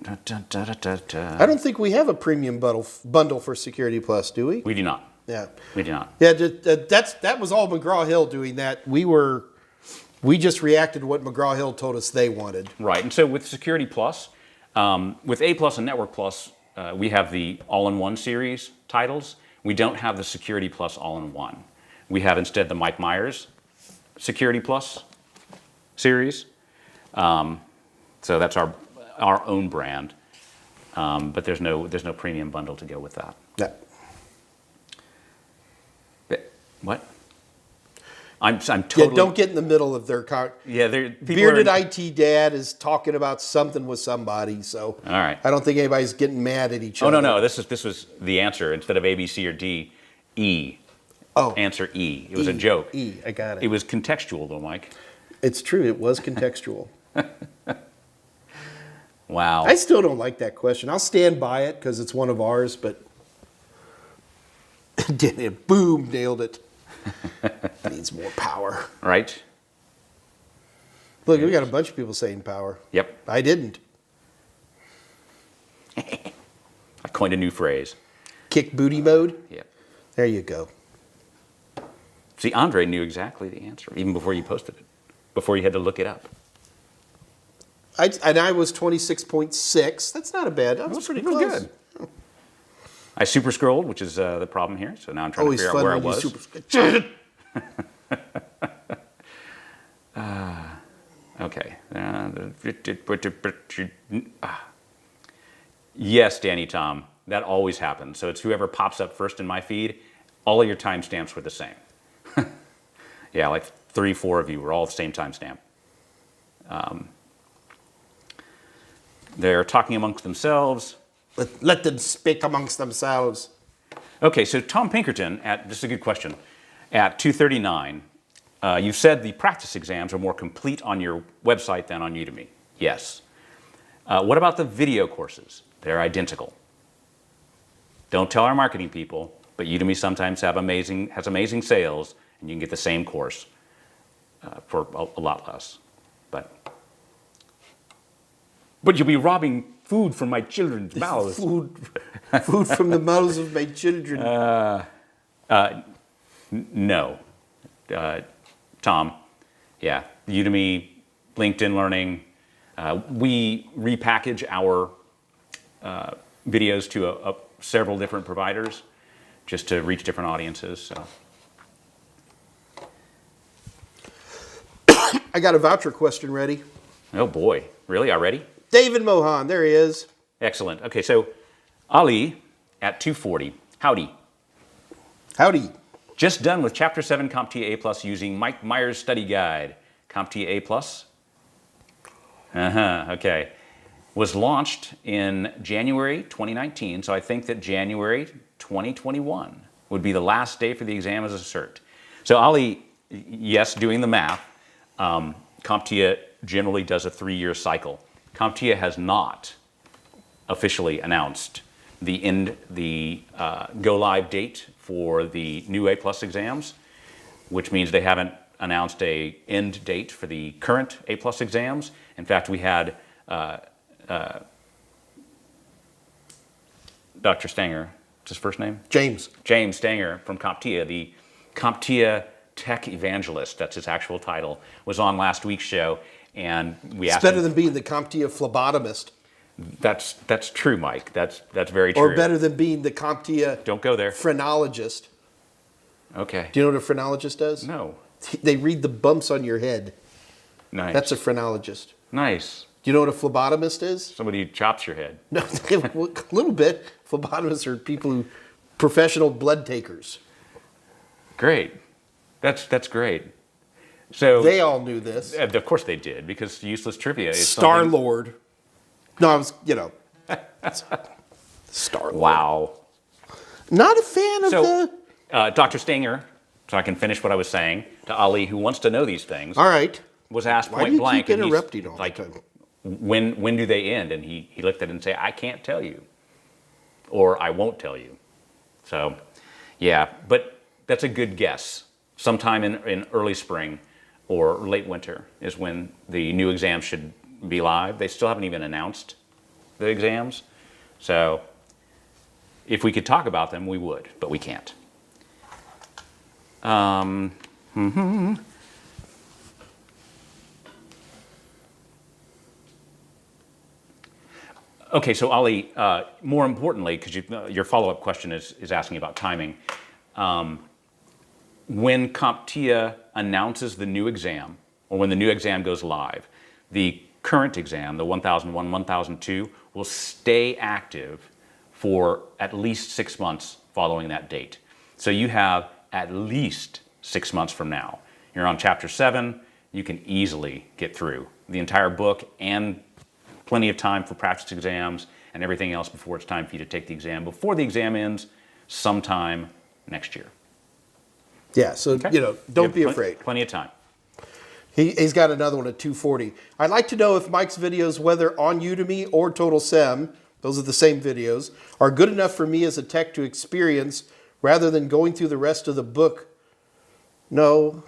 don't think we have a premium bundle for Security Plus, do we? We do not. Yeah. We do not. Yeah, that was all McGraw-Hill doing that. We just reacted to what McGraw-Hill told us they wanted. Right, and so with Security Plus, with A Plus and Network Plus, we have the all-in-one series titles. We don't have the Security Plus all-in-one. We have instead the Mike Meyers Security Plus series. So that's our own brand, but there's no premium bundle to go with that. Yeah. What? I'm totally. Yeah, don't get in the middle of their car. Yeah, Bearded IT Dad is talking about something with somebody, so all right. I don't think anybody's getting mad at each other. Oh no, this was the answer instead of A, B, C, or D, E. Oh, answer E. It was a joke. E, I got it. It was contextual though, Mike. It's true. It was contextual. Wow. I still don't like that question. I'll stand by it because it's one of ours, but did it? Boom, nailed it. Needs more power. Right. Look, we got a bunch of people saying power. Yep. I didn't. I coined a new phrase. Kick booty mode? Yep. There you go. See, Andre knew exactly the answer, even before you posted it, before you had to look it up. I was 26.6. That's not a bad. That was pretty close. Good. I super scrolled, which is the problem here. So now I'm trying to figure out where I was. Okay. Yes, Danny Tom, that always happens. So it's whoever pops up first in my feed. All of your timestamps were the same. Yeah, like 3, 4 of you were all the same timestamp. They're talking amongst themselves. Let them speak amongst themselves. Okay, so Tom Pinkerton, this is a good question, at 239, you said the practice exams are more complete on your website than on Udemy. Yes. What about the video courses? They're identical. Don't tell our marketing people, but Udemy sometimes has amazing sales, and you can get the same course for a lot less. But you'll be robbing food from my children's mouths. Food from the mouths of my children. No. Tom, yeah, Udemy, LinkedIn Learning, we repackage our videos to several different providers just to reach different audiences. So. I got a voucher question ready. Oh boy, really, already? David Mohan, there he is. Excellent. Okay, so Ali at 240, howdy. Howdy. Just done with Chapter 7 CompTIA A Plus using Mike Meyers' study guide. CompTIA A Plus? Okay. Was launched in January 2019, so I think that January 2021 would be the last day for the exam as a cert. So Ali, yes, doing the math, CompTIA generally does a 3-year cycle. CompTIA has not officially announced the go-live date for the new A+ exams, which means they haven't announced a end date for the current A+ exams. In fact, we had Dr. Stanger, what's his first name? James. James Stanger from CompTIA, the CompTIA Tech Evangelist, that's his actual title, was on last week's show, and we asked him. It's better than being the CompTIA phlebotomist. That's true, Mike. That's very true. Or better than being the CompTIA Don't go there. phrenologist. Okay. Do you know what a phrenologist does? No. They read the bumps on your head. Nice. That's a phrenologist. Nice. Do you know what a phlebotomist is? Somebody who chops your head. No, a little bit. Phlebotomists are people who, professional blood takers. Great. That's great. So They all knew this. of course they did, because useless trivia is Star Lord. No, I was, Star Lord. Wow. Not a fan of So, Dr. Stanger, so I can finish what I was saying, to Ali, who wants to know these things, All right. was asked Why do point you blank. keep and he's interrupting all like, the time? When do they end? And he looked at it and said, I can't tell you. Or I won't tell you. So, yeah, but that's a good guess. Sometime in early spring or late winter is when the new exams should be live. They still haven't even announced the exams. So if we could talk about them, we would, but we can't. Okay, so Ali, more importantly, because your follow-up question is asking about timing, when CompTIA announces the new exam, or when the new exam goes live, the current exam, the 1001, 1002, will stay active for at least 6 months following that date. So you have at least 6 months from now. You're on Chapter 7, you can easily get through the entire book and plenty of time for practice exams and everything else before it's time for you to take the exam, before the exam ends sometime next year. Yeah, so, Okay. don't be afraid. Plenty of time. He's got another one at 240. I'd like to know if Mike's videos, whether on Udemy or Total SEM, those are the same videos, are good enough for me as a tech to experience rather than going through the rest of the book. No.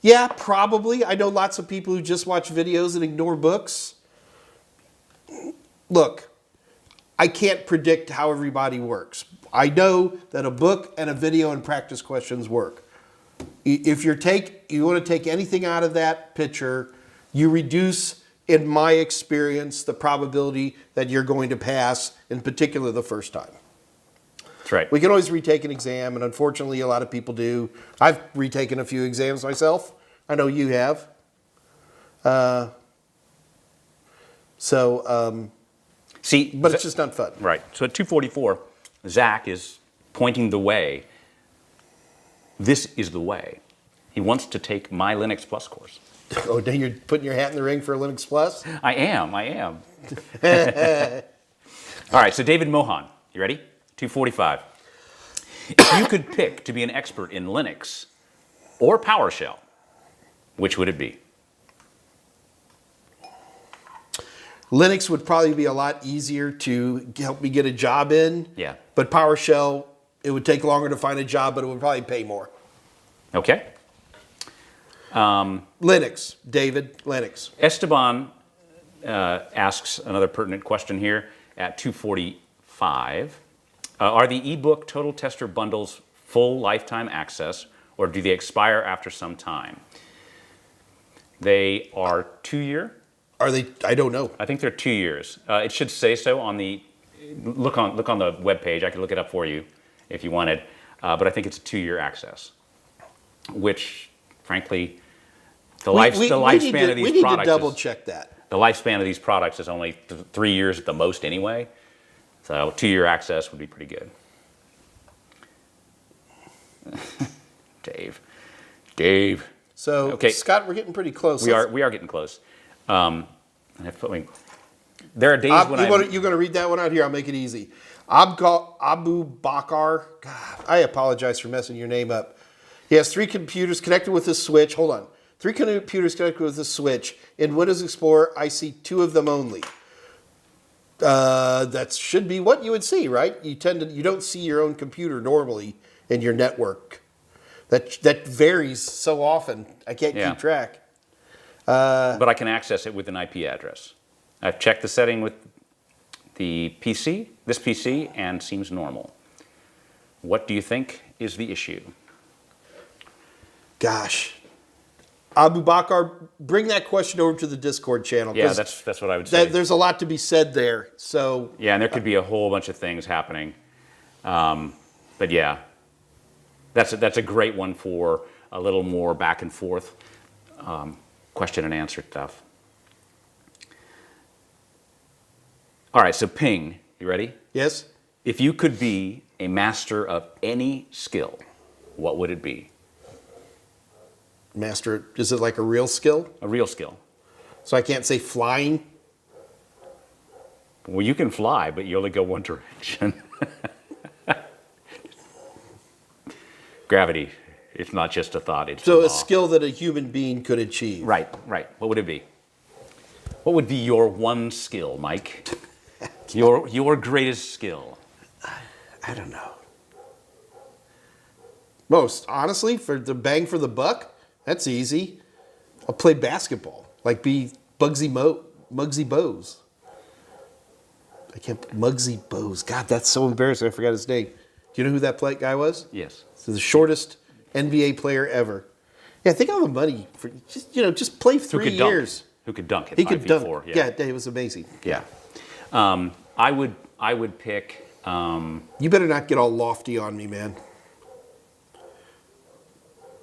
Yeah, probably. I know lots of people who just watch videos and ignore books. Look, I can't predict how everybody works. I know that a book and a video and practice questions work. If you want to take anything out of that picture, you reduce, in my experience, the probability that you're going to pass, in particular the first time. That's right. We can always retake an exam, and unfortunately, a lot of people do. I've retaken a few exams myself. I know you have. See, But it's just not fun. right. So at 244, Zach is pointing the way. This is the way. He wants to take my Linux Plus course. Oh, now you're putting your hat in the ring for Linux Plus? I am. All right, so David Mohan, you ready? 245. If you could pick to be an expert in Linux or PowerShell, which would it be? Linux would probably be a lot easier to help me get a job in. Yeah. But PowerShell, it would take longer to find a job, but it would probably pay more. Okay. Linux, David, Linux. Esteban asks another pertinent question here at 245. Are the ebook Total Tester bundles full lifetime access, or do they expire after some time? They are 2-year. Are they? I don't know. I think they're 2 years. It should say so on the look on the web page. I could look it up for you if you wanted, but I think it's a 2-year access, which, frankly, the lifespan of these we need products to double check that. the lifespan of these products is only 3 years at the most anyway. So 2-year access would be pretty good. Dave. So, Okay. Scott, we're getting pretty close. We are getting close. There are days when you're going to read that one out here. I'll make it easy. Abu Bakr. God, I apologize for messing your name up. He has 3 computers connected with a switch. Hold on. 3 computers connected with a switch. In Windows Explorer, I see 2 of them only. That should be what you would see, right? You don't see your own computer normally in your network. That varies so often. I can't keep track. but I can access it with an IP address. I've checked the setting with this PC, and seems normal. What do you think is the issue? Gosh. Abu Bakr, bring that question over to the Discord channel. Yeah, that's what I would say. There's a lot to be said there. So yeah, and there could be a whole bunch of things happening. But yeah, that's a great one for a little more back and forth question and answer stuff. All right, so Ping, you ready? yes, If you could be a master of any skill, what would it be? master. Is it like a real skill? A real skill. So I can't say flying. Well, you can fly, but you only go one direction. Gravity. It's not just a thought. It's So a a law. skill that a human being could achieve. Right. What would it be? What would be your one skill, Mike? Your greatest skill? I don't know. Most honestly, for the bang for the buck, that's easy. I'll play basketball, like be Muggsy Bowes. I can't Muggsy Bowes. God, that's so embarrassing. I forgot his name. Do you know who that guy was? Yes. So the shortest NBA player ever. Yeah, think of the money for just play 3 years. Who could dunk at He 5 could feet dunk. 4? Yeah, it was amazing. Yeah. I would pick. You better not get all lofty on me, man.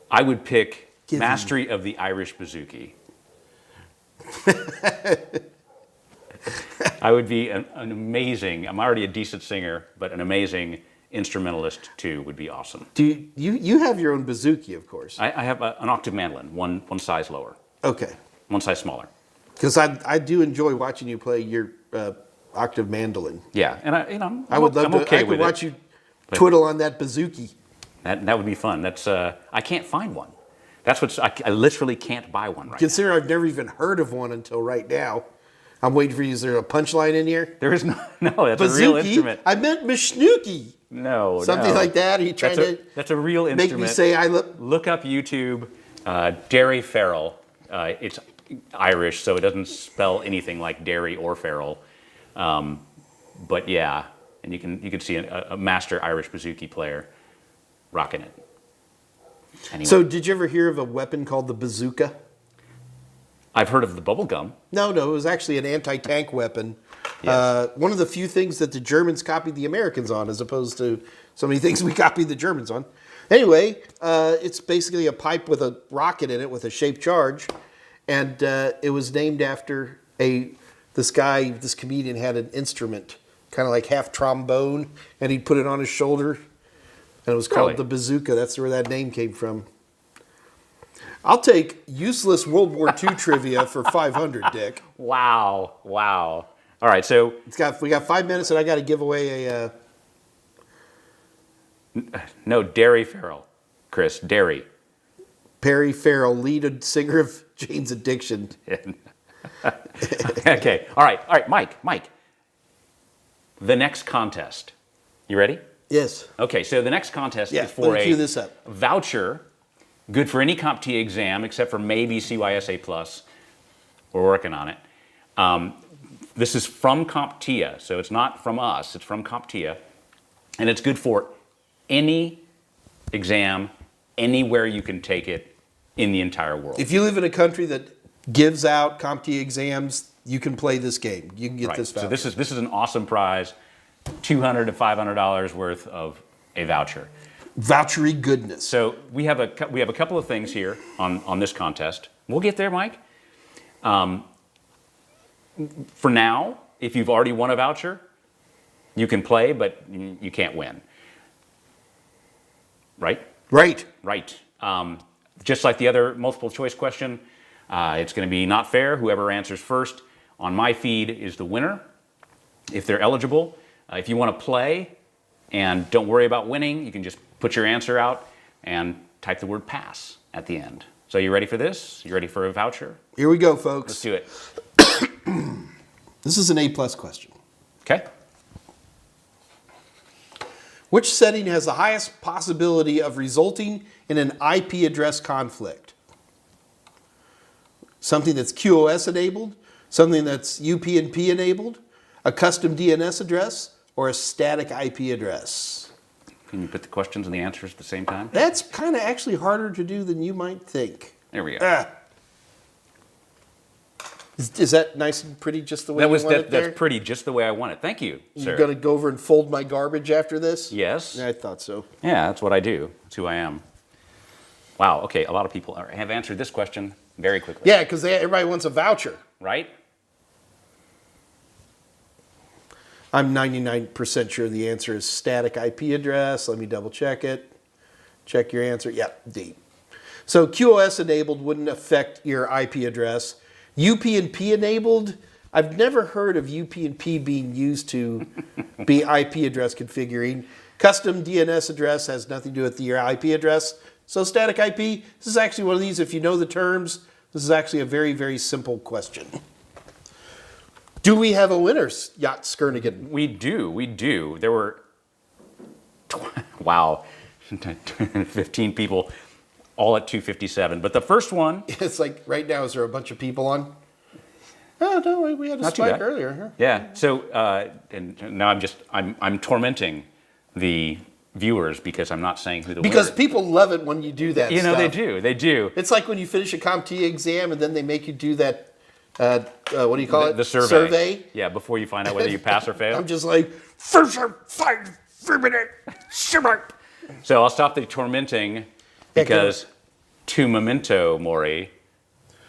I would pick Give mastery of the Irish bouzouki. I would be an amazing. I'm already a decent singer, but an amazing instrumentalist too would be awesome. Do you have your own bouzouki, of course? I have an octave mandolin, one size lower, Okay. one size smaller. Because I do enjoy watching you play your octave mandolin. Yeah, and I would love I'm to. okay I could with watch it. you twiddle on that bouzouki. That would be fun. That's I can't find one. That's what's I literally can't buy one right now. Consider I've never even heard of one until right now. I'm waiting for you. Is there a punchline in here? There is no. That's a real instrument. I meant Mishnuki. No, Something like that. Are you trying to That's a real make instrument. me say I look? Look up YouTube, Derry Farrell. It's Irish, so it doesn't spell anything like dairy or feral. But yeah, and you can see a master Irish bouzouki player rocking it. Anyway, So did you ever hear of a weapon called the bazooka? I've heard of the bubble gum. No, it was actually an anti-tank weapon. Yes. One of the few things that the Germans copied the Americans on, as opposed to So many things we copied the Germans on. Anyway, it's basically a pipe with a rocket in it with a shaped charge. And it was named after this comedian had an instrument, kind of like half trombone, and he'd put it on his shoulder. And it was called the bazooka. That's where that name came from. I'll take useless World War II trivia for 500, Dick. Wow. All right, so We got 5 minutes, and I got to give away a. no, Dairy Farrell, Chris, Dairy. Perry Farrell, lead singer of Jane's Addiction. Okay, all right, Mike. The next contest. You ready? Yes. Okay, so the next contest is Let for me a cue this up. voucher, good for any CompTIA exam except for maybe CYSA Plus. We're working on it. This is from CompTIA, so it's not from us, it's from CompTIA. And it's good for any exam, anywhere you can take it in the entire world. If you live in a country that gives out CompTIA exams, you can play this game. You can get this voucher. So this is an awesome prize, $200 to $500 worth of a voucher. Vouchery goodness. So we have a couple of things here on this contest. We'll get there, Mike. For now, if you've already won a voucher, you can play, but you can't win. Right? Right. Just like the other multiple choice question, it's going to be not fair. Whoever answers first on my feed is the winner, if they're eligible. If you want to play and don't worry about winning, you can just put your answer out and type the word pass at the end. So you ready for this? You ready for a voucher? Here we go, folks. Let's do it. This is an A+ question. Okay. Which setting has the highest possibility of resulting in an IP address conflict? Something that's QoS enabled, something that's UPnP enabled, a custom DNS address, or a static IP address? Can you put the questions and the answers at the same time? That's kind of actually harder to do than you might think. There we go. Is that nice and pretty just the way you want it there? That's pretty just the way I want it. Thank you, sir. You're going to go over and fold my garbage after this? Yes. I thought so. Yeah, that's what I do. That's who I am. Wow, okay, a lot of people have answered this question very quickly. Yeah, because everybody wants a voucher. Right? I'm 99% sure the answer is static IP address. Let me double check it. Check your answer. Yep, D. So QoS enabled wouldn't affect your IP address. UPnP enabled, I've never heard of UPnP being used to be IP address configuring. Custom DNS address has nothing to do with your IP address. So static IP, this is actually one of these, if you know the terms, this is actually a very, very simple question. Do we have a winner, Yacht Skernigan? We do. There were, wow, 15 people, all at 257. But the first one... It's like, right now, is there a bunch of people on? Oh, no, we had a spike earlier. Huh? Yeah, so, and now I'm tormenting the viewers because I'm not saying who the winner is. Because people love it when you do that You know, stuff. they do. It's like when you finish a CompTIA exam and then they make you do that, what do you call it? The survey. Yeah, before you find out whether you pass or fail. I'm just like, first 5 minute, So I'll stop the tormenting because Tu Memento Mori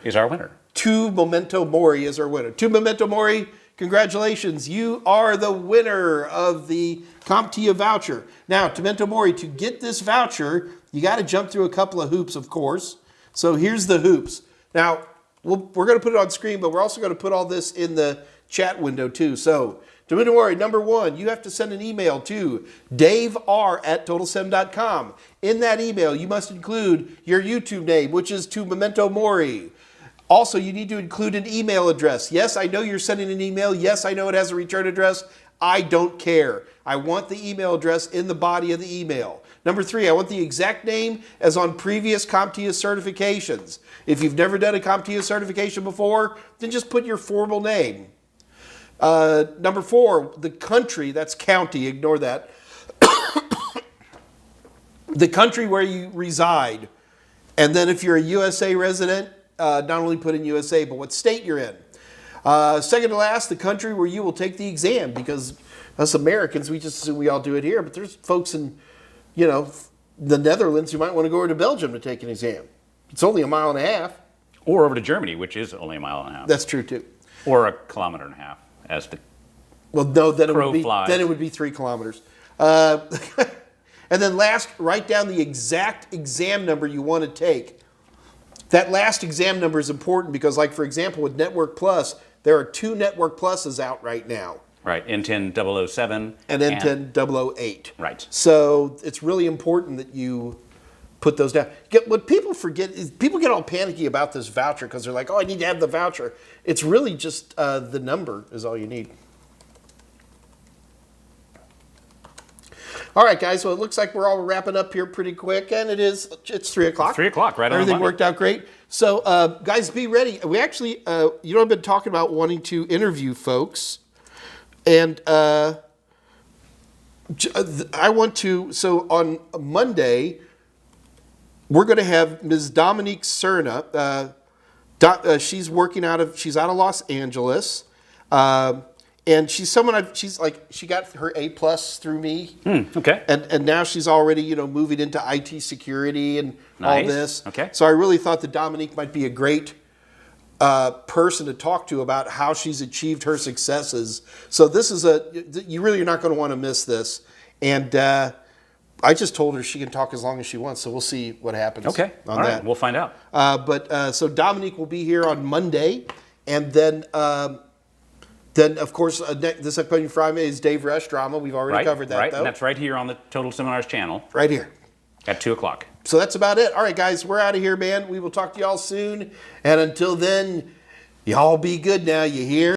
is our winner. Tu Memento Mori is our winner. Tu Memento Mori, congratulations. You are the winner of the CompTIA voucher. Now, Tu Memento Mori, to get this voucher, you got to jump through a couple of hoops, of course. So here's the hoops. Now, we're going to put it on screen, but we're also going to put all this in the chat window too. So, Tu Memento Mori, number one, you have to send an email to daver@totalsem.com. In that email, you must include your YouTube name, which is Tu Memento Mori. Also, you need to include an email address. Yes, I know you're sending an email. Yes, I know it has a return address. I don't care. I want the email address in the body of the email. Number three, I want the exact name as on previous CompTIA certifications. If you've never done a CompTIA certification before, then just put your formal name. Number four, the country, that's county, ignore that. The country where you reside. And then if you're a USA resident, not only put in USA, but what state you're in. Second to last, the country where you will take the exam, because Us Americans, we just assume we all do it here, but there's folks in, the Netherlands who might want to go over to Belgium to take an exam. It's only a mile and a half. Or over to Germany, which is only a mile and a half. That's true too. Or a kilometer and a half, as the Well, no, then flies. it would be 3 kilometers. And then last, write down the exact exam number you want to take. That last exam number is important because, like, for example, with Network Plus, there are 2 Network Pluses out right now. Right, N10007. And N10008. Right. So it's really important that you put those down. What people forget is people get all panicky about this voucher because they're like, oh, I need to have the voucher. It's really just the number is all you need. All right, guys, well, it looks like we're all wrapping up here pretty quick, and it's 3 o'clock. 3 o'clock, right on Everything Monday. worked out great. So, guys, be ready. We actually, I've been talking about wanting to interview folks, and I want to, so on Monday, we're going to have Ms. Dominique Cerna. She's out of Los Angeles. And she's someone she got her A+ through me. Okay. And now she's already, moving into IT security and all Nice. this. Okay. So I really thought that Dominique might be a great person to talk to about how she's achieved her successes. So this is you really are not going to want to miss this. And I just told her she can talk as long as she wants, so we'll see what happens Okay. on All that. right. We'll find out. So Dominique will be here on Monday, and then of course this upcoming Friday is Dave Rush drama. We've already covered that, right. though. And that's right here on the Total Seminars channel Right here. at 2 o'clock. So that's about it. All right, guys, we're out of here, man. We will talk to y'all soon, and until then, y'all be good now. You hear?